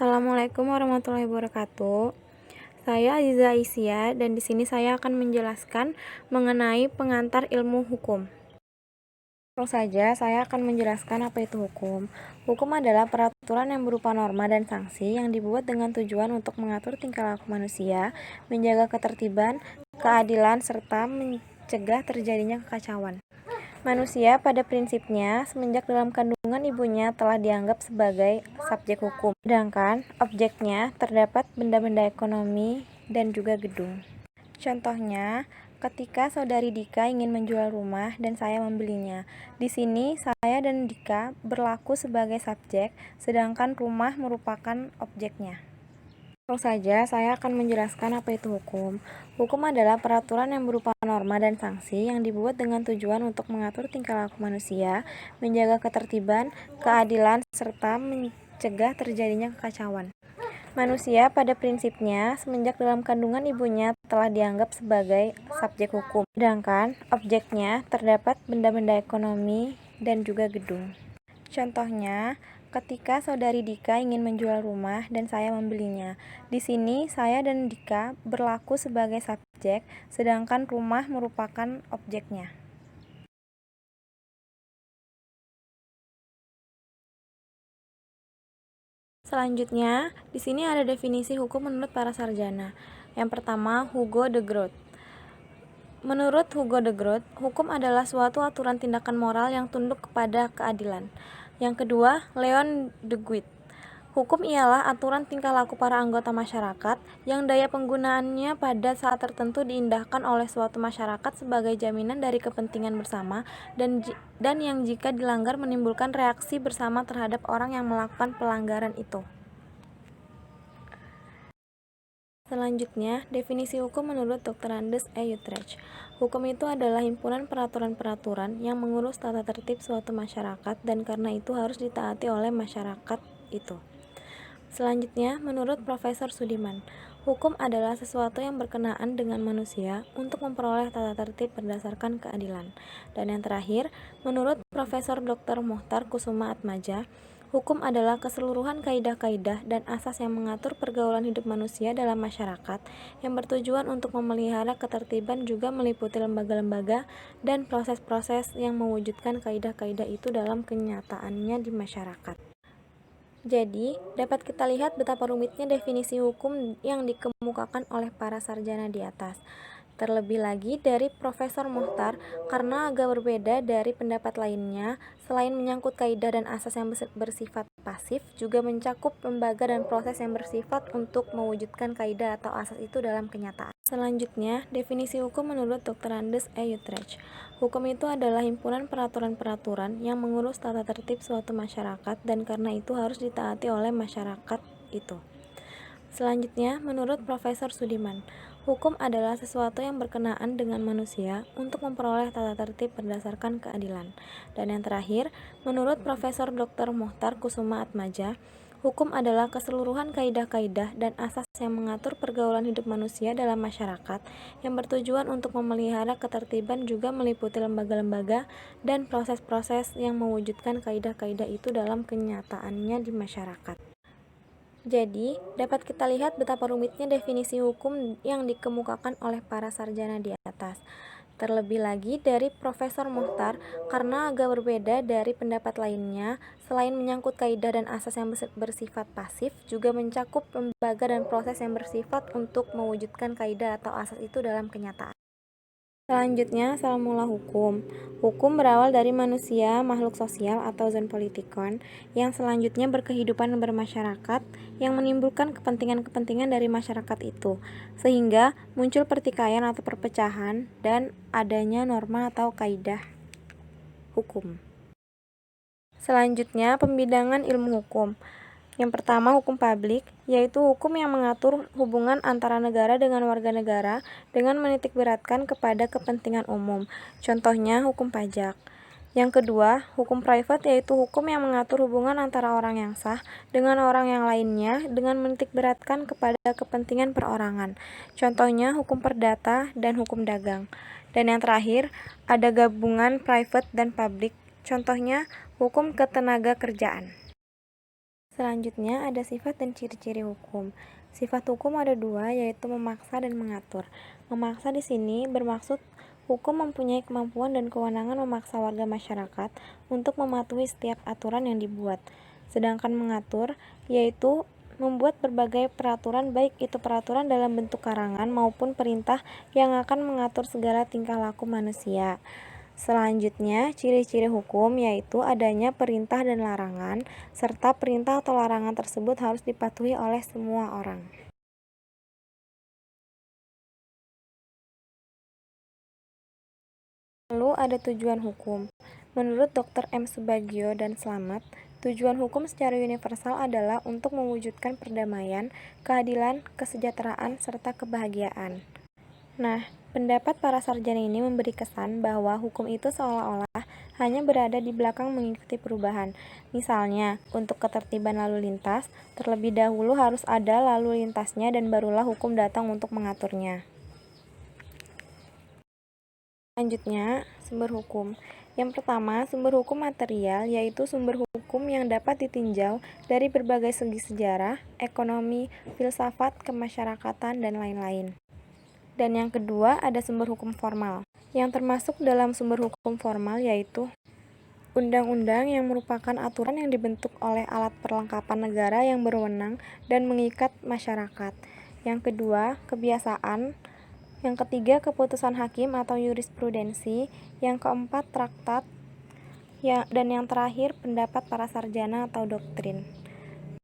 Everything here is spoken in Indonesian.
Assalamualaikum warahmatullahi wabarakatuh. Saya Aziza Aisyah dan di sini saya akan menjelaskan mengenai pengantar ilmu hukum. Langsung saja saya akan menjelaskan apa itu hukum. Hukum adalah peraturan yang berupa norma dan sanksi yang dibuat dengan tujuan untuk mengatur tingkah laku manusia, menjaga ketertiban, keadilan, serta mencegah terjadinya kekacauan. Manusia pada prinsipnya semenjak dalam kandungan ibunya telah dianggap sebagai subjek hukum, sedangkan objeknya terdapat benda-benda ekonomi dan juga gedung. Contohnya, ketika saudari Dika ingin menjual rumah dan saya membelinya. Di sini saya dan Dika berlaku sebagai subjek, sedangkan rumah merupakan objeknya. Langsung saja saya akan menjelaskan apa itu hukum. Hukum adalah peraturan yang berupa norma dan sanksi yang dibuat dengan tujuan untuk mengatur tingkah laku manusia, menjaga ketertiban, keadilan, serta mencegah terjadinya kekacauan. Manusia pada prinsipnya semenjak dalam kandungan ibunya telah dianggap sebagai subjek hukum, sedangkan objeknya terdapat benda-benda ekonomi dan juga gedung. Contohnya, ketika saudari Dika ingin menjual rumah dan saya membelinya. Di sini saya dan Dika berlaku sebagai subjek, sedangkan rumah merupakan objeknya. Selanjutnya, di sini ada definisi hukum menurut para sarjana. Yang pertama, Hugo de Groot. Menurut Hugo de Groot, hukum adalah suatu aturan tindakan moral yang tunduk kepada keadilan. Yang kedua, Leon de Guit. Hukum ialah aturan tingkah laku para anggota masyarakat yang daya penggunaannya pada saat tertentu diindahkan oleh suatu masyarakat sebagai jaminan dari kepentingan bersama dan yang jika dilanggar menimbulkan reaksi bersama terhadap orang yang melakukan pelanggaran itu. Selanjutnya, definisi hukum menurut Dr. Andes E. Utrecht. Hukum itu adalah himpunan peraturan-peraturan yang mengurus tata tertib suatu masyarakat dan karena itu harus ditaati oleh masyarakat itu. Selanjutnya, menurut Profesor Sudiman, hukum adalah sesuatu yang berkenaan dengan manusia untuk memperoleh tata tertib berdasarkan keadilan. Dan yang terakhir, menurut Profesor Dr. Mohtar Kusuma Atmaja, hukum adalah keseluruhan kaidah-kaidah dan asas yang mengatur pergaulan hidup manusia dalam masyarakat yang bertujuan untuk memelihara ketertiban juga meliputi lembaga-lembaga dan proses-proses yang mewujudkan kaidah-kaidah itu dalam kenyataannya di masyarakat. Jadi, dapat kita lihat betapa rumitnya definisi hukum yang dikemukakan oleh para sarjana di atas. Terlebih lagi dari Profesor Mohtar, karena agak berbeda dari pendapat lainnya, selain menyangkut kaidah dan asas yang bersifat pasif, juga mencakup lembaga dan proses yang bersifat untuk mewujudkan kaidah atau asas itu dalam kenyataan. Selanjutnya, definisi hukum menurut Dr. Andes E. Utrecht. Hukum itu adalah himpunan peraturan-peraturan yang mengurus tata tertib suatu masyarakat dan karena itu harus ditaati oleh masyarakat itu. Selanjutnya, menurut Profesor Sudiman, hukum adalah sesuatu yang berkenaan dengan manusia untuk memperoleh tata tertib berdasarkan keadilan. Dan yang terakhir, menurut Profesor Dr. Mohtar Kusuma Atmaja, hukum adalah keseluruhan kaidah-kaidah dan asas yang mengatur pergaulan hidup manusia dalam masyarakat yang bertujuan untuk memelihara ketertiban juga meliputi lembaga-lembaga dan proses-proses yang mewujudkan kaidah-kaidah itu dalam kenyataannya di masyarakat. Jadi, dapat kita lihat betapa rumitnya definisi hukum yang dikemukakan oleh para sarjana di atas. Terlebih lagi dari Profesor Mohtar, karena agak berbeda dari pendapat lainnya, selain menyangkut kaidah dan asas yang bersifat pasif, juga mencakup lembaga dan proses yang bersifat untuk mewujudkan kaidah atau asas itu dalam kenyataan. Selanjutnya, asal mula hukum. Hukum berawal dari manusia, makhluk sosial atau zon politikon, yang selanjutnya berkehidupan bermasyarakat, yang menimbulkan kepentingan-kepentingan dari masyarakat itu, sehingga muncul pertikaian atau perpecahan, dan adanya norma atau kaidah hukum. Selanjutnya, pembidangan ilmu hukum. Yang pertama, hukum publik, yaitu hukum yang mengatur hubungan antara negara dengan warga negara dengan menitikberatkan kepada kepentingan umum. Contohnya, hukum pajak. Yang kedua, hukum private, yaitu hukum yang mengatur hubungan antara orang yang sah dengan orang yang lainnya dengan menitikberatkan kepada kepentingan perorangan. Contohnya, hukum perdata dan hukum dagang. Dan yang terakhir, ada gabungan private dan publik. Contohnya, hukum ketenaga kerjaan. Selanjutnya ada sifat dan ciri-ciri hukum. Sifat hukum ada dua, yaitu memaksa dan mengatur. Memaksa di sini bermaksud hukum mempunyai kemampuan dan kewenangan memaksa warga masyarakat untuk mematuhi setiap aturan yang dibuat. Sedangkan mengatur, yaitu membuat berbagai peraturan, baik itu peraturan dalam bentuk karangan maupun perintah yang akan mengatur segala tingkah laku manusia. Selanjutnya, ciri-ciri hukum yaitu adanya perintah dan larangan, serta perintah atau larangan tersebut harus dipatuhi oleh semua orang. Lalu ada tujuan hukum. Menurut Dr. M. Subagio dan Slamet, tujuan hukum secara universal adalah untuk mewujudkan perdamaian, keadilan, kesejahteraan, serta kebahagiaan. Nah, pendapat para sarjana ini memberi kesan bahwa hukum itu seolah-olah hanya berada di belakang mengikuti perubahan. Misalnya, untuk ketertiban lalu lintas, terlebih dahulu harus ada lalu lintasnya dan barulah hukum datang untuk mengaturnya. Selanjutnya, sumber hukum. Yang pertama, sumber hukum material, yaitu sumber hukum yang dapat ditinjau dari berbagai segi sejarah, ekonomi, filsafat, kemasyarakatan, dan lain-lain. Dan yang kedua, ada sumber hukum formal. Yang termasuk dalam sumber hukum formal yaitu undang-undang yang merupakan aturan yang dibentuk oleh alat perlengkapan negara yang berwenang dan mengikat masyarakat. Yang kedua, kebiasaan. Yang ketiga, keputusan hakim atau jurisprudensi. Yang keempat, traktat. Dan yang terakhir, pendapat para sarjana atau doktrin.